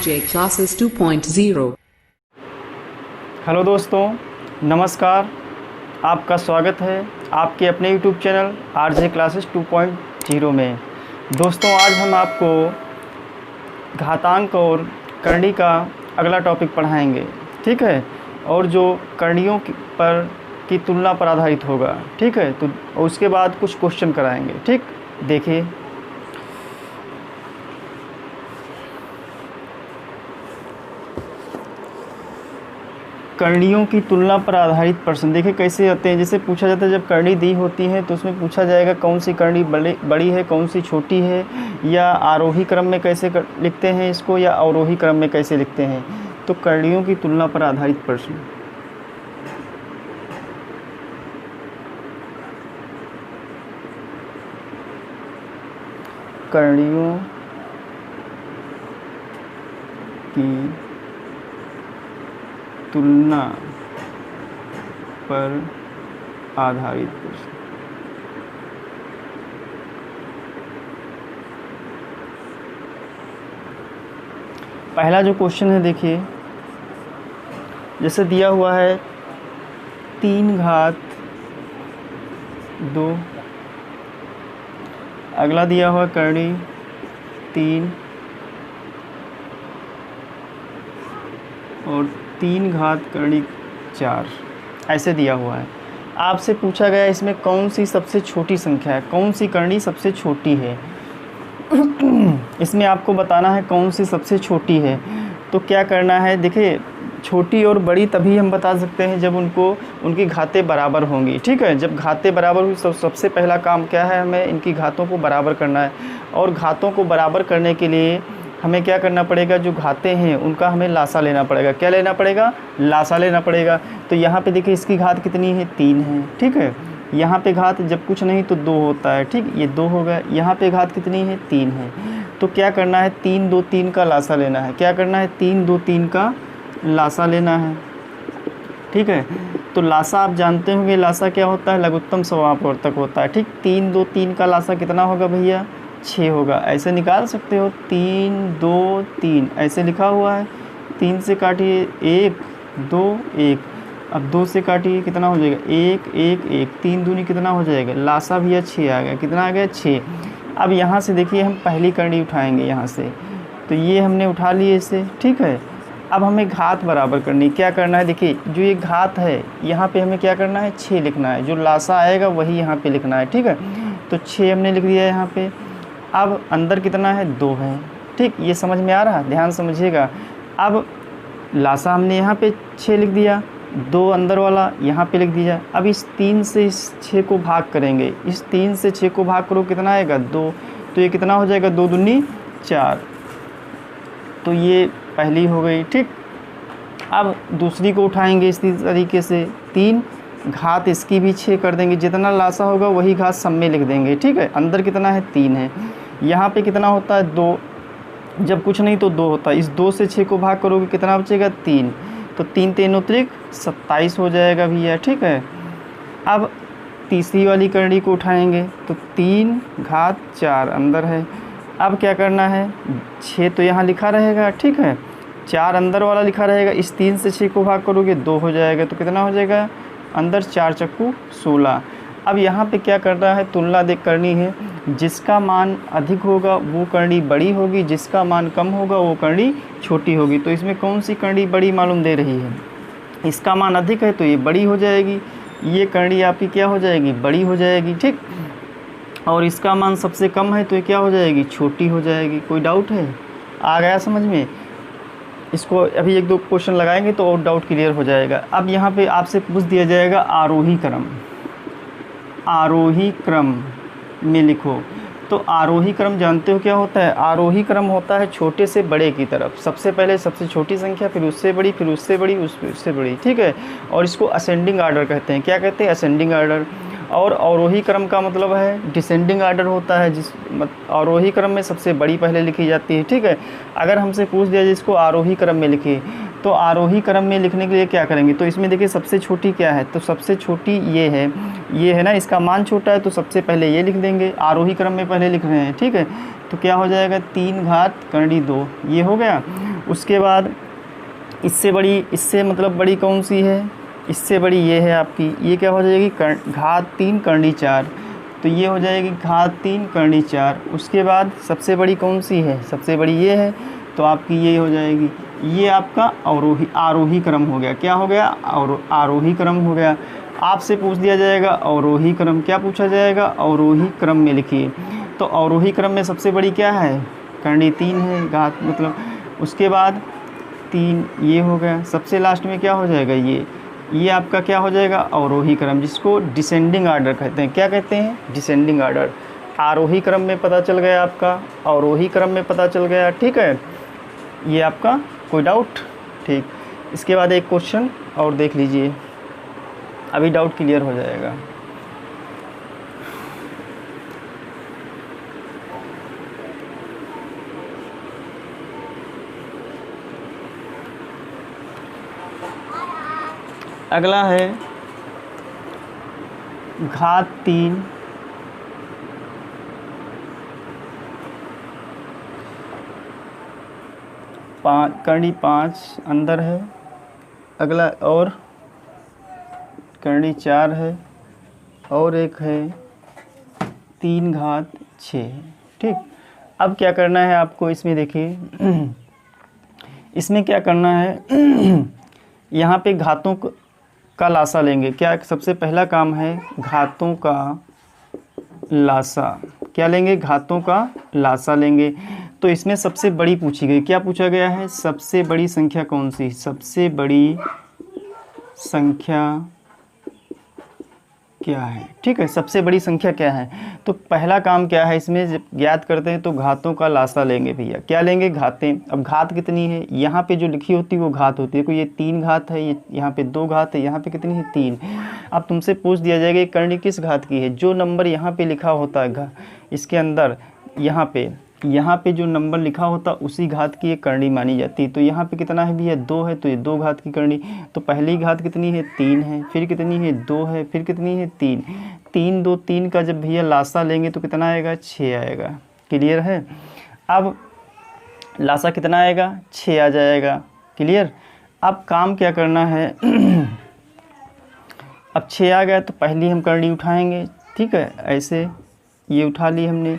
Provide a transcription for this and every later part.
RJ Classes 2.0। Hello दोस्तों, नमस्कार। आपका स्वागत है आपके अपने YouTube चैनल RJ Classes 2.0 में। दोस्तों, आज हम आपको घातांक और करणी का अगला टॉपिक पढ़ाएंगे, ठीक है। और जो करणियों की तुलना पर आधारित होगा, ठीक है। तो उसके बाद कुछ क्वेश्चन कराएंगे, ठीक। देखिए, करणियों की तुलना पर आधारित प्रश्न देखिए कैसे आते हैं। जैसे पूछा जाता है, जब करणी दी होती है तो उसमें पूछा जाएगा कौन सी करणी बड़ी है, कौन सी छोटी है, या आरोही क्रम में कैसे लिखते हैं इसको, या अवरोही क्रम में कैसे लिखते हैं। तो करणियों की तुलना पर आधारित प्रश्न, करणियों की तुलना पर आधारित प्रश्न। पहला जो क्वेश्चन है, देखिए जैसे दिया हुआ है 3 घात 2, अगला दिया हुआ करणी 3 और 3 घात करणी 4, ऐसे दिया हुआ है। आपसे पूछा गया इसमें कौन सी सबसे छोटी संख्या है, कौन सी करणी सबसे छोटी है। इसमें आपको बताना है कौन सी सबसे छोटी है। तो क्या करना है, देखिए छोटी और बड़ी तभी हम बता सकते हैं जब उनकी घातें बराबर होंगी, ठीक है। जब घातें बराबर हुई तो सबसे पहला काम क्या है, हमें इनकी घातों को बराबर करना है। और घातों को बराबर करने के लिए हमें क्या करना पड़ेगा, जो घातें हैं उनका हमें लासा लेना पड़ेगा। क्या लेना पड़ेगा, लासा लेना पड़ेगा। तो यहाँ पे देखिए इसकी घात कितनी है, 3 है, ठीक है। यहाँ पे घात जब कुछ नहीं तो 2 होता है, ठीक। ये 2 हो गया। यहाँ पे घात कितनी है, 3 है। तो क्या करना है, 3 2 3 का लासा लेना है। क्या करना है, 3 2 3 का लासा लेना है, ठीक है। तो लासा आप जानते होंगे, लासा क्या होता है, लघुत्तम समापवर्तक होता है, ठीक। 3 2 3 का लासा कितना होगा भैया, 6 होगा। ऐसे निकाल सकते हो, 3 2 3 ऐसे लिखा हुआ है। 3 से काटिए 1 2 1, अब 2 से काटिए कितना हो जाएगा, 1 1 1, 3 दूनी कितना हो जाएगा, लासा भैया 6 आ गया। कितना आ गया, 6। अब यहाँ से देखिए हम पहली करणी उठाएंगे यहाँ से, तो ये हमने उठा लिए इसे, ठीक है। अब हमें घात बराबर करनी, क्या करना है, देखिए जो ये घात है यहाँ पे हमें क्या करना है, 6 लिखना है। जो लासा आएगा वही यहाँ पे लिखना है, ठीक है। तो 6 हमने लिख दिया यहाँ पे। अब अंदर कितना है, 2 है, ठीक। ये समझ में आ रहा है, ध्यान समझिएगा। अब लासा हमने यहाँ पे 6 लिख दिया, 2 अंदर वाला यहाँ पे लिख दिया। अब इस 3 से इस 6 को भाग करेंगे। इस 3 से 6 को भाग करो, कितना आएगा, 2। तो ये कितना हो जाएगा, 2 दूनी 4। तो ये पहली हो गई, ठीक। अब दूसरी को उठाएंगे इसी तरीके से, 3 घात इसकी भी 6 कर देंगे। जितना लासा होगा वही घात सब में लिख देंगे, ठीक है। अंदर कितना है, 3 है। यहाँ पे कितना होता है, 2। जब कुछ नहीं तो 2 होता है। इस 2 से 6 को भाग करोगे कितना बचेगा, 3। तो 3 3 उतरिक 27 हो जाएगा भैया, ठीक है। अब तीसरी वाली करणी को उठाएंगे तो 3 घात 4 अंदर है। अब क्या करना है, 6 तो यहाँ लिखा रहेगा, ठीक है। 4 अंदर वाला लिखा रहेगा। इस 3 से 6 को भाग करोगे 2 हो जाएगा। तो कितना हो जाएगा, अंदर 4 चक्कू 16। अब यहाँ पे क्या करना है, तुलना देख करनी है। जिसका मान अधिक होगा वो करणी बड़ी होगी, जिसका मान कम होगा वो करणी छोटी होगी। तो इसमें कौन सी करणी बड़ी मालूम दे रही है, इसका मान अधिक है तो ये बड़ी हो जाएगी। ये करणी आपकी क्या हो जाएगी, बड़ी हो जाएगी, ठीक। और इसका मान सबसे कम है तो ये क्या हो जाएगी, छोटी हो जाएगी। कोई डाउट है, आ गया समझ में। इसको अभी 1 2 क्वेश्चन लगाएंगे तो और डाउट क्लियर हो जाएगा। अब यहाँ पे आपसे पूछ दिया जाएगा आरोही क्रम, आरोही क्रम में लिखो। तो आरोही क्रम जानते हो क्या होता है, आरोही क्रम होता है छोटे से बड़े की तरफ। सबसे पहले सबसे छोटी संख्या, फिर उससे बड़ी, फिर उससे बड़ी, उससे बड़ी, ठीक है। और इसको असेंडिंग आर्डर कहते हैं। क्या कहते हैं, असेंडिंग आर्डर। और अवरोही क्रम का मतलब है डिसेंडिंग आर्डर होता है। आरोही क्रम में सबसे बड़ी पहले लिखी जाती है, ठीक है। अगर हमसे पूछ दिया जिसको आरोही क्रम में लिखिए, तो आरोही क्रम में लिखने के लिए क्या करेंगे, तो इसमें देखिए सबसे छोटी क्या है, तो सबसे छोटी ये है ना, इसका मान छोटा है तो सबसे पहले ये लिख देंगे। आरोही क्रम में पहले लिख रहे हैं, ठीक है। तो क्या हो जाएगा, 3 घात करणी 2, ये हो गया। उसके बाद इससे बड़ी, इससे मतलब बड़ी कौन सी है, इससे बड़ी ये है आपकी, ये क्या हो जाएगी, घात 3 करनी 4, तो ये हो जाएगी घात 3 करनी 4। उसके बाद सबसे बड़ी कौन सी है, सबसे बड़ी ये है, तो आपकी ये हो जाएगी, ये आपका आरोही क्रम हो गया। क्या हो गया, आरोही क्रम हो गया। आपसे पूछ दिया जाएगा अवरोही क्रम, क्या पूछा जाएगा, अवरोही क्रम में लिखिए। तो अवरोही क्रम में सबसे बड़ी क्या है, करनी 3 है, घात मतलब। उसके बाद 3 ये हो गया, सबसे लास्ट में क्या हो जाएगा, ये आपका क्या हो जाएगा, अवरोही क्रम, जिसको डिसेंडिंग आर्डर कहते हैं। क्या कहते हैं, डिसेंडिंग आर्डर। आरोही क्रम में पता चल गया आपका, अवरोही क्रम में पता चल गया, ठीक है। ये आपका कोई डाउट, ठीक। इसके बाद एक क्वेश्चन और देख लीजिए, अभी डाउट क्लियर हो जाएगा। अगला है घात 3 करनी 5 अंदर है। अगला और करनी 4 है, और एक है 3 घात 6, ठीक। अब क्या करना है आपको, इसमें देखिए इसमें क्या करना है यहाँ पे घातों का लासा लेंगे। क्या सबसे पहला काम है, घातों का लासा। क्या लेंगे, घातों का लासा लेंगे। तो इसमें सबसे बड़ी पूछी गई, क्या पूछा गया है, सबसे बड़ी संख्या कौन सी, सबसे बड़ी संख्या क्या है, ठीक है, सबसे बड़ी संख्या क्या है। तो पहला काम क्या है इसमें, जब याद करते हैं तो घातों का लासा लेंगे भैया। क्या लेंगे, घातें। अब घात कितनी है, यहाँ पे जो लिखी होती है वो घात होती है। कोई ये 3 घात है, ये यहाँ पे 2 घात है, यहाँ पे कितनी है, 3। अब तुमसे पूछ दिया जाएगा करनी किस घात की है, जो नंबर यहाँ पे लिखा होता है इसके अंदर, यहाँ पे जो नंबर लिखा होता उसी घात की एक करनी मानी जाती है। तो यहाँ पे कितना है भैया, 2 है, तो ये 2 घात की करनी। तो पहली घात कितनी है, 3 है, फिर कितनी है, 2 है, फिर कितनी है, 3। 3 2 3 का जब भैया लासा लेंगे तो कितना आएगा, 6 आएगा। क्लियर है। अब लासा कितना आएगा, 6 आ जाएगा। क्लियर। अब काम क्या करना है अब 6 आ गया तो पहली हम करनी उठाएंगे, ठीक है, ऐसे ये उठा ली हमने।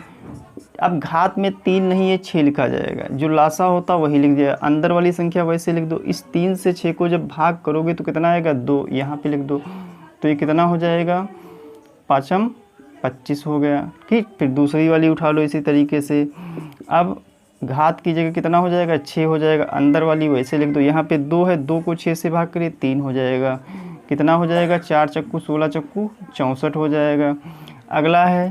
अब घात में 3 नहीं है, 6 लिखा जाएगा, जो लासा होता वही लिख दिया, अंदर वाली संख्या वैसे लिख दो। इस 3 से 6 को जब भाग करोगे तो कितना आएगा, 2, यहाँ पे लिख दो। तो ये कितना हो जाएगा, 5 25 हो गया, ठीक। फिर दूसरी वाली उठा लो इसी तरीके से। अब घात की जगह कितना हो जाएगा, 6 हो जाएगा, अंदर वाली वैसे लिख दो। यहाँ पे 2 है, 2 को 6 से भाग करिए, 3 हो जाएगा। कितना हो जाएगा, 4 चक्कू 16 चक्कू 64 हो जाएगा। अगला है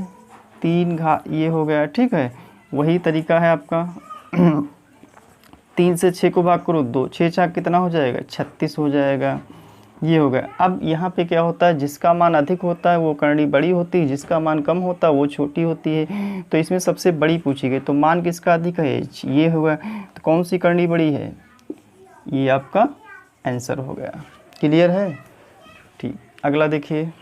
3 घात, ये हो गया, ठीक है। वही तरीका है आपका 3 से 6 को भाग करो, 2 6 4 कितना हो जाएगा, 36 हो जाएगा। ये हो गया। अब यहाँ पे क्या होता है, जिसका मान अधिक होता है वो करनी बड़ी होती है, जिसका मान कम होता है वो छोटी होती है। तो इसमें सबसे बड़ी पूछी गई, तो मान किसका अधिक है, ये हुआ। तो कौन सी करनी बड़ी है, ये आपका आंसर हो गया। क्लियर है, ठीक। अगला देखिए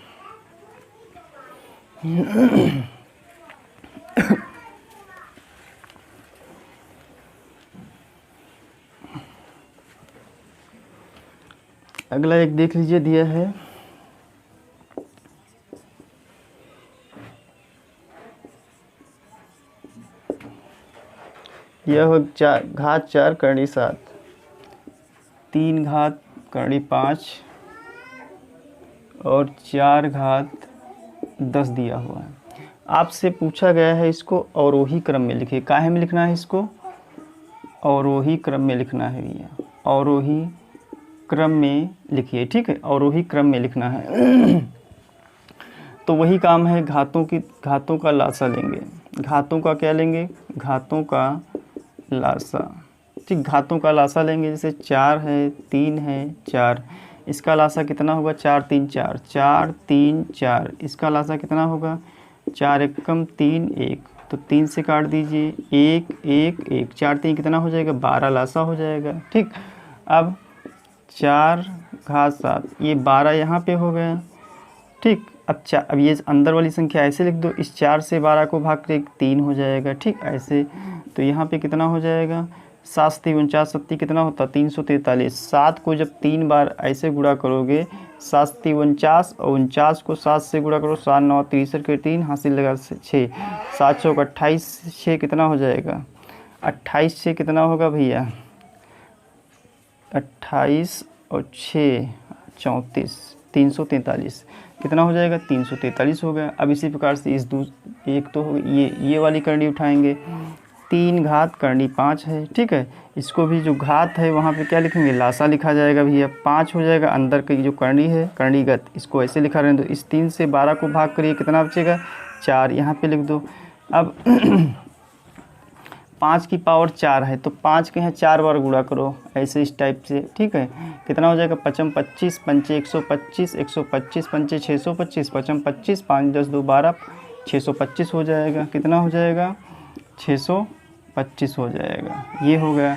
अगला एक देख लीजिए, दिया है यह हो घात 4 करनी 7, 3 घात करनी 5 और 4 घात 10 दिया हुआ है। आपसे पूछा गया है इसको अवरोही क्रम में लिखिए। काहे में लिखना है इसको, अवरोही क्रम में लिखना है भैया, अवरोही क्रम में लिखिए, ठीक है, अवरोही क्रम में लिखना है। तो वही काम है, घातों का लासा लेंगे। घातों का क्या लेंगे, घातों का लासा, ठीक। घातों का लासा लेंगे, जैसे 4 है, 3 है, 4, इसका लासा कितना होगा, 4 3 4, 4 3 4, इसका लासा कितना होगा, 4 एकम 3 1, तो 3 से काट दीजिए, 1 1 1, 4 3 कितना हो जाएगा, 12 लासा हो जाएगा, ठीक। अब 4 घात 7, ये 12 यहाँ पे हो गया, ठीक। अब ये अंदर वाली संख्या ऐसे लिख दो, इस 4 से 12 को भाग कर 3 हो जाएगा, ठीक, ऐसे। तो यहाँ पे कितना हो जाएगा, 7 सत्ती 49 सत्ती कितना होता है 343। 7 को जब 3 बार ऐसे गुणा करोगे, 7 सत्ती 49 और 49 को 7 से गुणा करो, 7 9 63 के 3 हासिल लगा 6, 7 चौक 28, 6 कितना हो जाएगा 28 से कितना होगा भैया 28 और 6 34, 343 कितना हो जाएगा 343 हो गया। अब इसी प्रकार से इस एक तो हो ये वाली करनी उठाएंगे, 3 घात करनी 5 है, ठीक है। इसको भी जो घात है वहाँ पे क्या लिखेंगे लासा लिखा जाएगा भैया, 5 हो जाएगा। अंदर की जो करनी है करणीगत इसको ऐसे लिखा रहने दो। इस 3 से 12 को भाग करिए कितना बचेगा 4, यहाँ पे लिख दो। अब 5 की पावर 4 है तो 5 के यहाँ 4 बार गुणा करो ऐसे इस टाइप से, ठीक है। कितना हो जाएगा 5 25 5 125 125 5 625 5 25 5 10 2 12 625 हो जाएगा। कितना हो जाएगा 625 हो जाएगा। ये हो गया।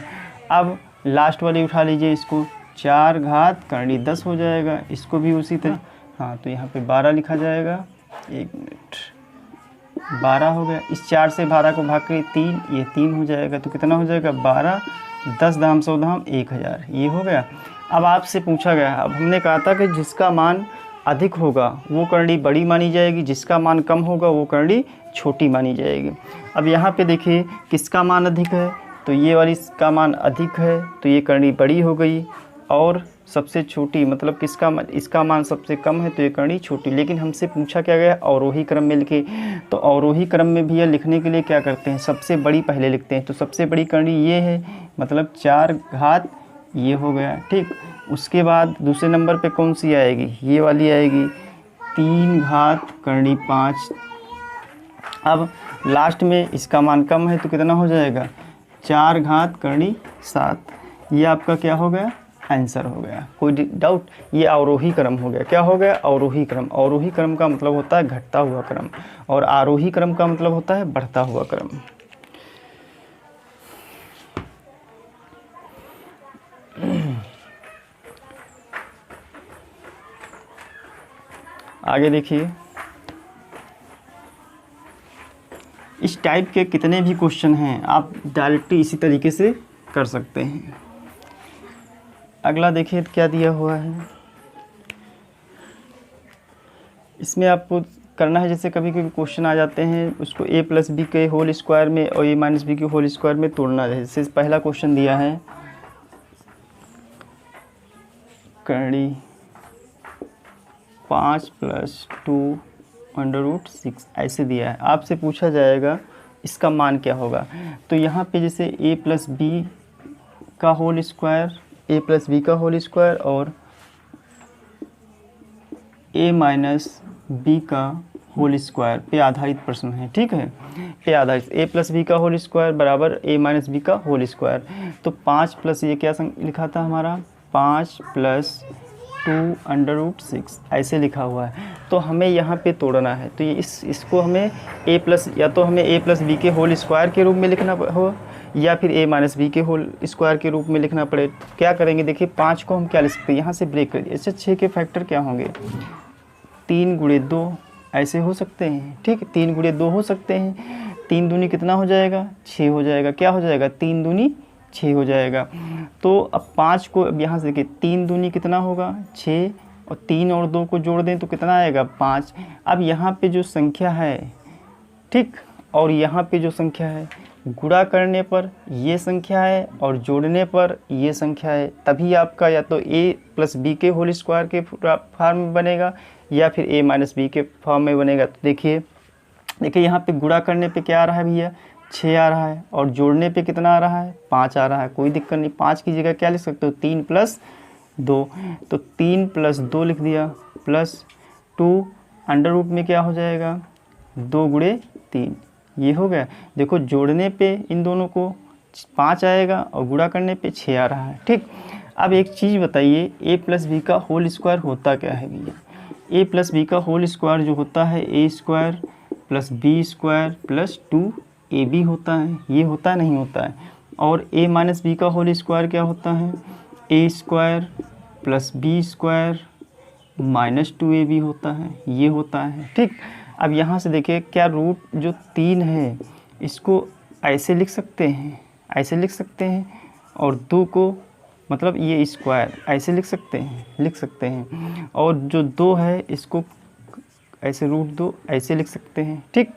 अब लास्ट वाली उठा लीजिए इसको, 4 घात करनी 10 हो जाएगा। इसको भी उसी तरह, हाँ तो यहाँ पे 12 लिखा जाएगा। 1 मिनट, 12 हो गया। इस 4 से 12 को भाग करिए 3, ये 3 हो जाएगा। तो कितना हो जाएगा 12 10 धाम 100 धाम 1000, ये हो गया। अब आपसे पूछा गया, अब हमने कहा था कि जिसका मान अधिक होगा वो करनी बड़ी मानी जाएगी, जिसका मान कम होगा वो करनी छोटी मानी जाएगी। अब यहाँ पे देखिए किसका मान अधिक है, तो ये वाली इसका मान अधिक है तो ये करनी बड़ी हो गई, और सबसे छोटी मतलब इसका मान सबसे कम है तो ये करनी छोटी। लेकिन हमसे पूछा क्या गया अवरोही क्रम में लिखे, तो अवरोही क्रम में भी यह लिखने के लिए क्या करते हैं सबसे बड़ी पहले लिखते हैं। तो सबसे बड़ी करनी ये है, मतलब 4 घात ये हो गया, ठीक। उसके बाद दूसरे नंबर पे कौन सी आएगी, ये वाली आएगी 3 घात करनी 5। अब लास्ट में इसका मान कम है तो कितना हो जाएगा 4 घात करनी 7। ये आपका क्या हो गया आंसर हो गया। कोई डाउट, ये अवरोही क्रम हो गया। क्या हो गया अवरोही क्रम। अवरोही क्रम का मतलब होता है घटता हुआ क्रम, और आरोही क्रम का मतलब होता है बढ़ता हुआ क्रम। आगे देखिए, इस टाइप के कितने भी क्वेश्चन हैं आप डायरेक्टली इसी तरीके से कर सकते हैं। अगला देखिए क्या दिया हुआ है, इसमें आपको करना है जैसे कभी कभी क्वेश्चन आ जाते हैं उसको a प्लस बी के होल स्क्वायर में और a माइनस बी के होल स्क्वायर में तोड़ना है। जैसे पहला क्वेश्चन दिया है करनी 5 + 2 √6 ऐसे दिया है। आपसे पूछा जाएगा इसका मान क्या होगा। तो यहाँ पे जैसे a प्लस बी का whole square, a plus B का होल स्क्वायर और a माइनस बी का होल स्क्वायर पे आधारित प्रश्न है, ठीक है। पे आधारित a प्लस बी का होल स्क्वायर बराबर a माइनस बी का होल स्क्वायर। तो 5 प्लस ये क्या लिखा था हमारा 5 + 2 √6 ऐसे लिखा हुआ है। तो हमें यहाँ पे तोड़ना है, तो ये इसको हमें a प्लस या तो हमें a प्लस बी के होल स्क्वायर के रूप में लिखना हो या फिर a माइनस बी के होल स्क्वायर के रूप में लिखना पड़े। क्या करेंगे देखिए 5 को हम क्या लिख सकते हैं, यहाँ से ब्रेक कर दिए। अच्छा 6 के फैक्टर क्या होंगे 3 × 2 ऐसे हो सकते हैं, ठीक है। 3 × 2 हो सकते हैं। 3 दूनी कितना हो जाएगा 6 हो जाएगा। क्या हो जाएगा 3 दूनी 6 हो जाएगा। तो अब 5 को अब यहाँ से देखिए 3 दूनी कितना होगा 6 और 3 और 2 को जोड़ दें तो कितना आएगा 5। अब यहाँ पे जो संख्या है, ठीक, और यहाँ पे जो संख्या है गुणा करने पर ये संख्या है और जोड़ने पर ये संख्या है, तभी आपका या तो a प्लस बी के होल स्क्वायर के फॉर्म में बनेगा या फिर a माइनस बी के फॉर्म में बनेगा। तो देखिए यहाँ पे गुणा करने पे क्या आ रहा है भैया 6 आ रहा है और जोड़ने पे कितना आ रहा है 5 आ रहा है। कोई दिक्कत नहीं, 5 की जगह क्या लिख सकते हो 3 + 2। तो 3 + 2 लिख दिया प्लस 2 अंडर रूट में क्या हो जाएगा 2 × 3, ये हो गया। देखो जोड़ने पे इन दोनों को 5 आएगा और गुणा करने पे 6 आ रहा है, ठीक। अब एक चीज़ बताइए a प्लस बी का होल स्क्वायर होता क्या है भैया। a प्लस बी का होल स्क्वायर जो होता है a² + b² + 2ab होता है। ये होता नहीं होता है। और a माइनस बी का होल स्क्वायर क्या होता है a² + b² - 2ab होता है, ये होता है, ठीक। अब यहाँ से देखिए क्या रूट जो 3 है इसको ऐसे लिख सकते हैं, ऐसे लिख सकते हैं, और 2 को मतलब ये स्क्वायर ऐसे लिख सकते हैं, और जो 2 है इसको ऐसे √2 ऐसे लिख सकते हैं। ठीक,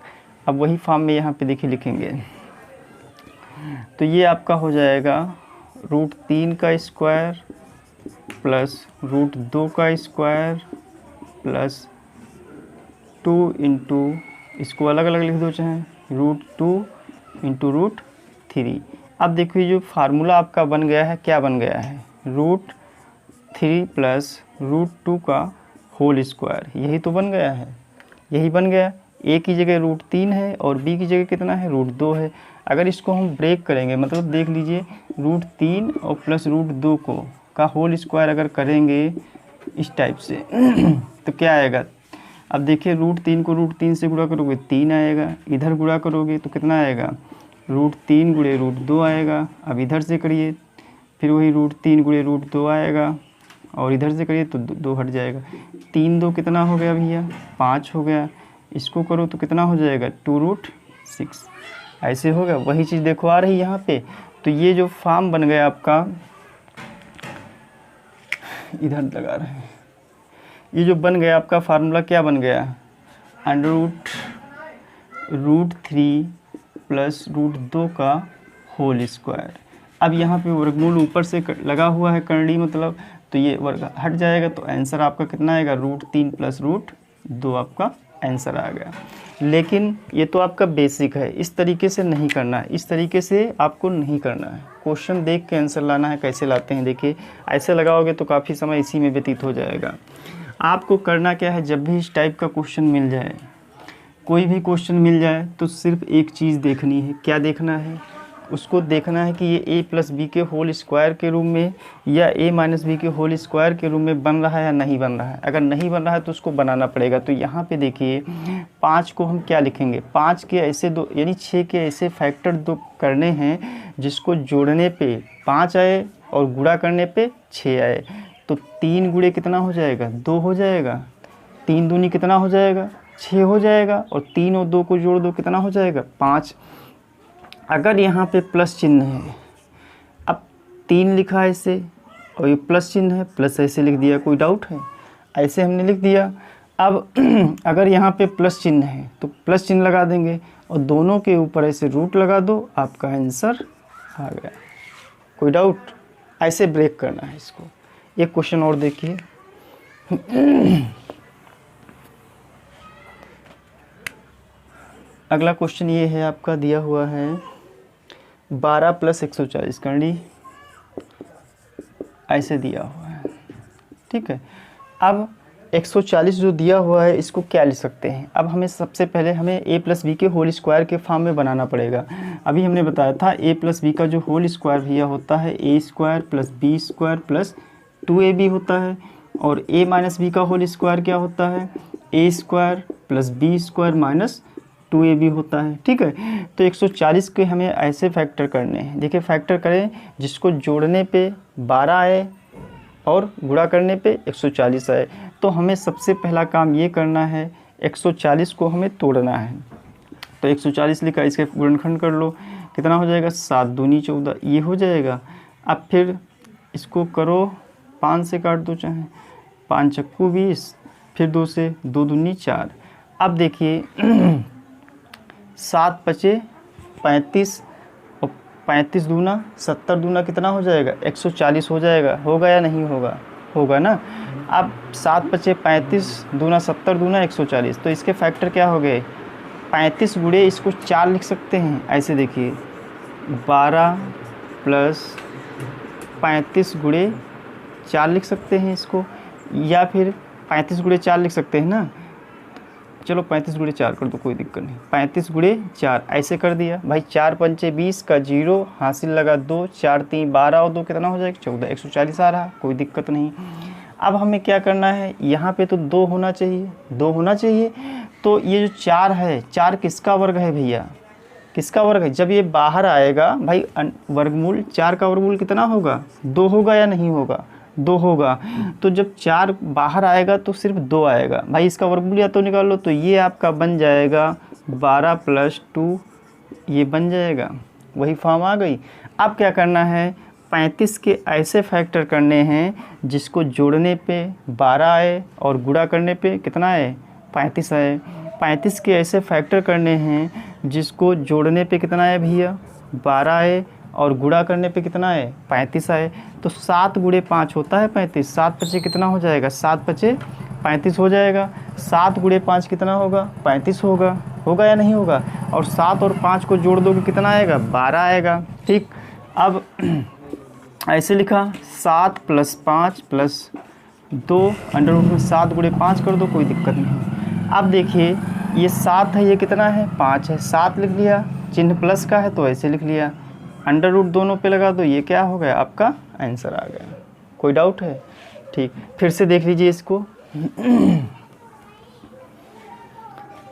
अब वही फॉर्म में यहाँ पे देखिए लिखेंगे, तो ये आपका हो जाएगा √3 का स्क्वायर प्लस √2 का स्क्वायर प्लस 2 इंटू, इसको अलग अलग लिख दो चाहे, √2 इंटू √3। अब देखिए जो फार्मूला आपका बन गया है, क्या बन गया है, √3 प्लस √2 का होल स्क्वायर, यही तो बन गया है, यही बन गया। ए की जगह √3 है और बी की जगह कितना है, √2 है। अगर इसको हम ब्रेक करेंगे, मतलब देख लीजिए √3 और प्लस √2 को का होल स्क्वायर अगर करेंगे इस टाइप से तो क्या आएगा, अब देखिए √3 को √3 से गुणा करोगे 3 आएगा, इधर गुणा करोगे तो कितना आएगा, √3 गुणे √2 आएगा। अब इधर से करिए, फिर वही √3 गुणे √2 आएगा, और इधर से करिए तो 2 हट जाएगा। 3 2 कितना हो गया भैया, 5 हो गया। इसको करो तो कितना हो जाएगा, 2√6 ऐसे होगा। वही चीज़ देखो आ रही यहाँ पे। तो ये जो फॉर्म बन गया आपका, इधर लगा रहे हैं, ये जो बन गया आपका फार्मूला क्या बन गया, √3 प्लस √2 का होल स्क्वायर। अब यहाँ पे वर्गमूल ऊपर से लगा हुआ है करंडी मतलब, तो ये वर्ग हट जाएगा, तो आंसर आपका कितना आएगा, √3 प्लस √2 आपका आंसर आ गया। लेकिन ये तो आपका बेसिक है, इस तरीके से नहीं करना है, इस तरीके से आपको नहीं करना है। क्वेश्चन देख के आंसर लाना है। कैसे लाते हैं देखिए, ऐसे लगाओगे तो काफ़ी समय इसी में व्यतीत हो जाएगा। आपको करना क्या है, जब भी इस टाइप का क्वेश्चन मिल जाए, कोई भी क्वेश्चन मिल जाए, तो सिर्फ एक चीज़ देखनी है। क्या देखना है, उसको देखना है कि ये a प्लस बी के होल स्क्वायर के रूप में या a माइनस बी के होल स्क्वायर के रूप में बन रहा है या नहीं बन रहा है। अगर नहीं बन रहा है तो उसको बनाना पड़ेगा। तो यहाँ पे देखिए 5 को हम क्या लिखेंगे, 5 के ऐसे दो यानी 6 के ऐसे फैक्टर दो करने हैं जिसको जोड़ने पे 5 आए और गुणा करने पे 6 आए। तो 3 गुणे कितना हो जाएगा, 2 हो जाएगा। 3 दूनी कितना हो जाएगा, 6 हो जाएगा। और 3 और 2 को जोड़ दो कितना हो जाएगा, 5। अगर यहाँ पे प्लस चिन्ह है, अब 3 लिखा है ऐसे और ये प्लस चिन्ह है, प्लस ऐसे लिख दिया, कोई डाउट है, ऐसे हमने लिख दिया। अब अगर यहाँ पे प्लस चिन्ह है तो प्लस चिन्ह लगा देंगे और दोनों के ऊपर ऐसे रूट लगा दो, आपका आंसर आ गया। कोई डाउट, ऐसे ब्रेक करना है इसको। एक क्वेश्चन और देखिए, अगला क्वेश्चन ये है, आपका दिया हुआ है 12 प्लस 140 करनी, ऐसे दिया हुआ है, ठीक है। अब 140 जो दिया हुआ है इसको क्या लिख सकते हैं। अब हमें सबसे पहले हमें a प्लस बी के होल स्क्वायर के फॉर्म में बनाना पड़ेगा। अभी हमने बताया था a प्लस बी का जो होल स्क्वायर भैया होता है a square plus B square plus 2ab होता है, और a माइनस बी का होल स्क्वायर क्या होता है, a square plus B square minus 2ab होता है, ठीक है। तो 140 के हमें ऐसे फैक्टर करने हैं। देखिए फैक्टर करें जिसको जोड़ने पे 12 आए और गुणा करने पे 140 आए। तो हमें सबसे पहला काम ये करना है, 140 को हमें तोड़ना है। तो 140 लिखा, इसके गुणनखंड कर लो, कितना हो जाएगा, 7 दूनी 14, ये हो जाएगा। अब फिर इसको करो, 5 से काट दो चाहे, 5 चक्कू 20, फिर 2 से 2 दूनी 4। अब देखिए 7 पचे 35 और 35 दूना 70 दूना कितना हो जाएगा, 140 हो जाएगा। होगा या नहीं होगा, होगा ना। अब 7 पचे 35 दूना 70 दूना 140, तो इसके फैक्टर क्या हो गए, 35 गुणे इसको 4 लिख सकते हैं। ऐसे देखिए 12 प्लस 35 गुणे 4 लिख सकते हैं इसको, या फिर 35 गुणे 4 लिख सकते हैं ना। चलो 35 गुणे 4 कर दो, कोई दिक्कत नहीं। 35 गुणे 4 ऐसे कर दिया भाई। 4 पंचे 20 का 0 हासिल लगा 2, 4 3 12 और 2 कितना हो जाएगा, 14, 140 आ रहा, कोई दिक्कत नहीं। अब हमें क्या करना है, यहाँ पे तो 2 होना चाहिए, 2 होना चाहिए। तो ये जो 4 है, 4 किसका वर्ग है भैया, किसका वर्ग है। जब ये बाहर आएगा भाई, वर्गमूल 4 का वर्गमूल कितना होगा, 2 होगा या नहीं होगा, 2 होगा। तो जब 4 बाहर आएगा तो सिर्फ 2 आएगा भाई, इसका वर्गमूल या तो निकाल लो। तो ये आपका बन जाएगा 12 प्लस 2, ये बन जाएगा, वही फॉर्म आ गई। अब क्या करना है, 35 के ऐसे फैक्टर करने हैं जिसको जोड़ने पे 12 आए और गुणा करने पे कितना आए, 35 आए। 35 के ऐसे फैक्टर करने हैं जिसको जोड़ने पे कितना आए भैया, 12 आए और गुणा करने पे कितना आए, 35 आए। तो 7 गुणे 5 होता है 35, 7 पचे कितना हो जाएगा, 7 पचे 35 हो जाएगा। 7 गुणे 5 कितना होगा, 35 होगा, होगा या नहीं होगा। और 7 और 5 को जोड़ दोगे कितना आएगा, 12 आएगा। ठीक, अब ऐसे लिखा 7 + 5 + 2 अंडर रूट में 7 गुणे 5 कर दो, कोई दिक्कत नहीं। अब देखिए ये 7 है, ये कितना है, 5 है, 7 लिख लिया, चिन्ह प्लस का है तो ऐसे लिख लिया, अंडर रूट दोनों पे लगा दो, ये क्या हो गया, आपका आंसर आ गया। कोई डाउट है? ठीक, फिर से देख लीजिए इसको।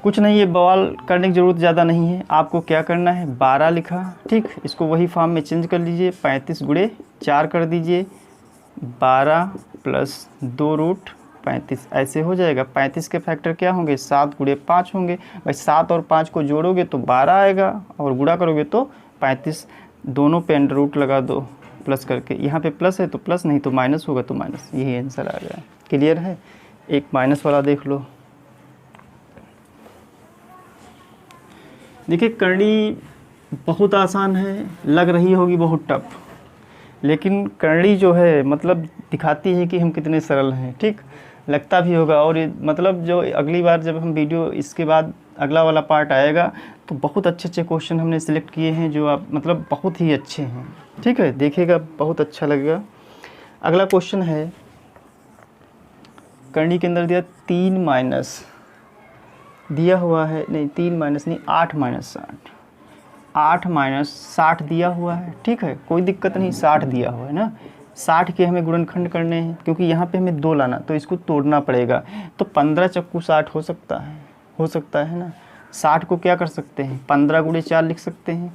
कुछ नहीं, ये बवाल करने की ज़रूरत ज़्यादा नहीं है। आपको क्या करना है, 12 लिखा, ठीक, इसको वही फॉर्म में चेंज कर लीजिए, 35 गुणे 4 कर दीजिए, 12 + 2 रूट 35 ऐसे हो जाएगा। 35 के फैक्टर क्या होंगे, 7 गुणे 5 होंगे। भाई 7 और 5 को जोड़ोगे तो 12 आएगा और गुणा करोगे तो 35, दोनों पे अंडर रूट लगा दो प्लस करके, यहाँ पे प्लस है तो प्लस, नहीं तो माइनस होगा तो माइनस, यही आंसर आ गया। क्लियर है? एक माइनस वाला देख लो। देखिए करनी बहुत आसान है, लग रही होगी बहुत टफ, लेकिन करनी जो है मतलब दिखाती है कि हम कितने सरल हैं। ठीक, लगता भी होगा। और ये मतलब जो अगली बार जब हम वीडियो इसके बाद अगला वाला पार्ट आएगा तो बहुत अच्छे अच्छे क्वेश्चन हमने सिलेक्ट किए हैं जो आप मतलब बहुत ही अच्छे हैं। ठीक है, देखिएगा बहुत अच्छा लगेगा। अगला क्वेश्चन है, करनी के अंदर दिया 3 माइनस दिया हुआ है, नहीं 3 माइनस नहीं, 8 माइनस 60, 8 माइनस 60 दिया हुआ है। ठीक है, कोई दिक्कत नहीं, 60 दिया हुआ है ना। 60 के हमें गुणनखंड करने हैं, क्योंकि यहाँ पे हमें 2 लाना, तो इसको तोड़ना पड़ेगा। तो 15 चक्कू 60 हो सकता है ना। 60 को क्या कर सकते हैं, 15 गुणे 4 लिख सकते हैं,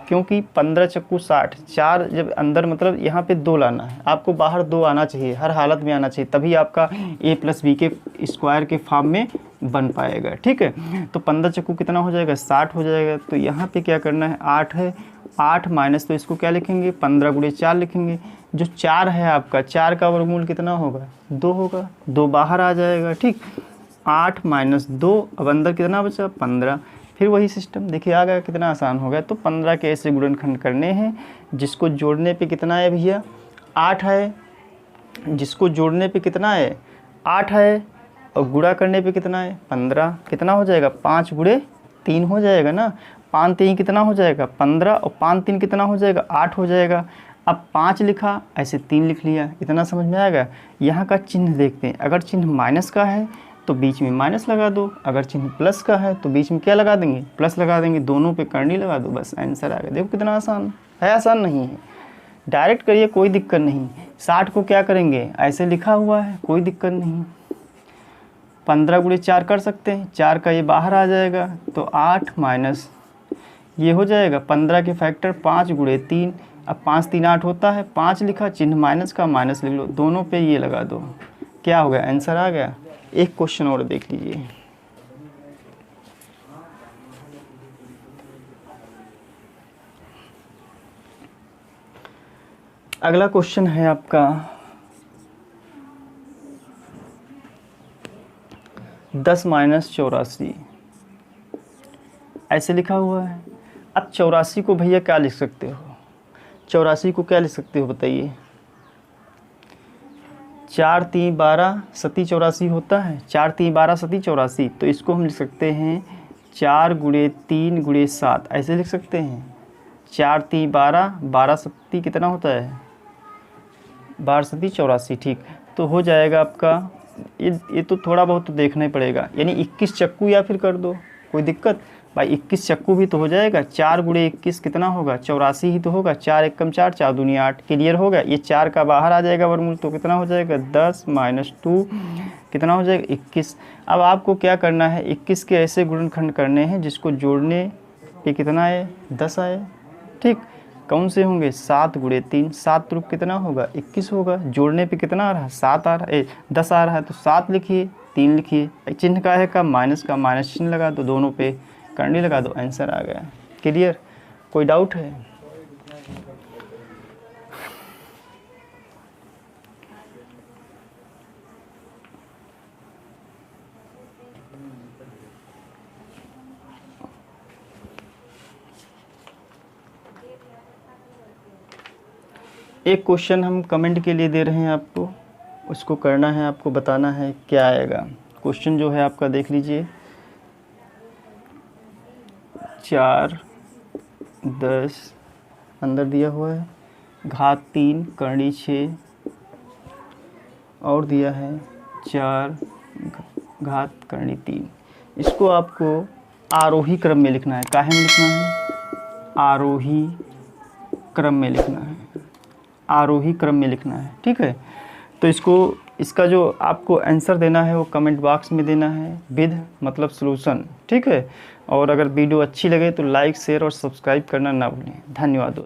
क्योंकि 15 चक्कू 60, 4 जब अंदर मतलब यहाँ पे 2 लाना है, आपको बाहर 2 आना चाहिए, हर हालत में आना चाहिए, तभी आपका a + b के स्क्वायर के फॉर्म में बन पाएगा। ठीक है, तो 15 चक्कू कितना हो जाएगा, 60 हो जाएगा। तो यहाँ पे क्या करना है, 8 है, 8 माइनस, तो इसको क्या लिखेंगे, 15 गुणे 4 लिखेंगे। जो 4 है आपका, 4 का वर्गमूल कितना होगा, 2 होगा, 2 बाहर आ जाएगा। ठीक, 8 माइनस 2, अब अंदर कितना बचा, 15। फिर वही सिस्टम देखिए आ गया, कितना आसान हो गया। तो 15 के ऐसे गुणनखंड करने हैं जिसको जोड़ने पे कितना है भैया, 8 है, जिसको जोड़ने पे कितना है, 8 है, और गुणा करने पे कितना है, 15। कितना हो जाएगा, 5 गुणे 3 हो जाएगा ना। 5 3 कितना हो जाएगा, 15, और 5 3 कितना हो जाएगा, 8 हो जाएगा। अब 5 लिखा, ऐसे 3 लिख लिया, इतना समझ में आएगा। यहाँ का चिन्ह देखते हैं, अगर चिन्ह माइनस का है तो बीच में माइनस लगा दो, अगर चिन्ह प्लस का है तो बीच में क्या लगा देंगे, प्लस लगा देंगे, दोनों पे करनी लगा दो, बस आंसर आ गया। देखो कितना आसान है, आसान नहीं है, डायरेक्ट करिए कोई दिक्कत नहीं। 60 को क्या करेंगे, ऐसे लिखा हुआ है, कोई दिक्कत नहीं। 15 गुणे 4 कर सकते हैं, 4 का ये बाहर आ जाएगा, तो 8 माइनस ये हो जाएगा 15 के फैक्टर 5 गुणे 3, अब 5 3 8 होता है, 5 लिखा, चिन्ह माइनस का माइनस लिख लो, दोनों पे ये लगा दो, क्या हो गया, आंसर आ गया। एक क्वेश्चन और देख लीजिए, अगला क्वेश्चन है आपका 10 माइनस 84, ऐसे लिखा हुआ है। अब 84 को भैया क्या लिख सकते हो, 84 को क्या लिख सकते हो बताइए, 4 3 12 सती 84 होता है, 4 3 12 सती 84, तो इसको हम लिख सकते हैं 4 गुणे 3 गुणे 7, ऐसे लिख सकते हैं। 4 3 12, 12 सती कितना होता है, 12 सती 84। ठीक, तो हो जाएगा आपका ये तो थोड़ा बहुत तो देखना ही पड़ेगा, यानी 21 चक्कू या फिर कर दो, कोई दिक्कत भाई, 21 चक्कू भी तो हो जाएगा। 4 गुणे 21 कितना होगा, 84 ही तो होगा, 4 एकम 4, 4 दूनी 8, क्लियर हो गया। ये 4 का बाहर आ जाएगा वर्गमूल, तो कितना हो जाएगा, 10 माइनस 2 कितना हो जाएगा, 21। अब आपको क्या करना है, 21 के ऐसे गुणनखंड करने हैं जिसको जोड़ने पे कितना आए, 10 आए। ठीक, कौन से होंगे, 7 गुणे 3, 7 त्रुक कितना होगा, 21 होगा, जोड़ने पे कितना आ रहा है, 7 आ रहा है, 10 आ रहा है, तो 7 लिखिए, 3 लिखिए, चिन्ह का है का माइनस का, माइनस चिन्ह लगा दो, दोनों पे करनी लगा दो, आंसर आ गया। क्लियर, कोई डाउट है? एक क्वेश्चन हम कमेंट के लिए दे रहे हैं आपको, उसको करना है, आपको बताना है क्या आएगा। क्वेश्चन जो है आपका देख लीजिए, 4 10 अंदर दिया हुआ है, घात 3 करनी 6 और दिया है 4 घात करनी 3। इसको आपको आरोही क्रम में लिखना है। काहे में लिखना है? आरोही क्रम में लिखना है, आरोही क्रम में लिखना है, ठीक है। तो इसका जो आपको आंसर देना है वो कमेंट बॉक्स में देना है, विद मतलब सॉल्यूशन, ठीक है। और अगर वीडियो अच्छी लगे तो लाइक शेयर और सब्सक्राइब करना ना भूलें। धन्यवाद।